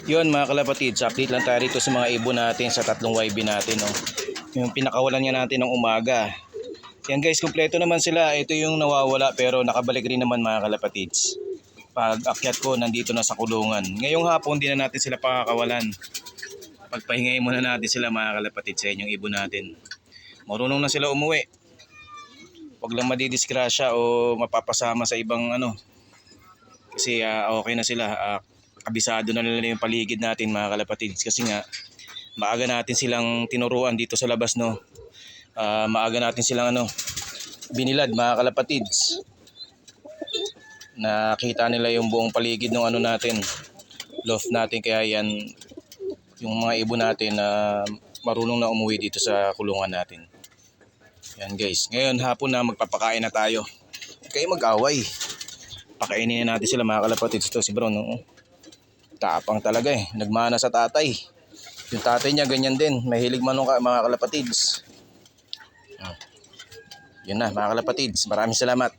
Yun mga kalapatids, update lang tayo rito sa mga ibon natin sa tatlong YB natin. No? Yung pinakawalan niya natin ng umaga. Yan guys, kumpleto naman sila. Ito yung nawawala pero nakabalik rin naman mga kalapatids. Pag akyat ko, nandito na sa kulungan. Ngayong hapon, di na natin sila pakakawalan. Pagpahingayin muna natin sila mga kalapatids sa inyong ibon natin. Marunong na sila umuwi. Huwag lang madidisgrasya o mapapasama sa ibang ano. Kasi okay na sila. Kabisado na nila yung paligid natin mga kalapatids. Kasi nga, maaga natin silang tinuruan dito sa labas, no. Maaga natin silang binilad mga kalapatids. Nakita nila yung buong paligid ng ano natin, loft natin. Kaya yan, yung mga ibon natin na marunong na umuwi dito sa kulungan natin. Yan guys, ngayon hapon na magpapakain na tayo. Kayo mag-away. Pakainin na natin sila mga kalapatids. Ito si Brown, no? Tapang talaga eh, nagmana sa tatay. Yung tatay niya ganyan din, mahilig manong mga kalapatids. Yun na mga kalapatids, maraming salamat.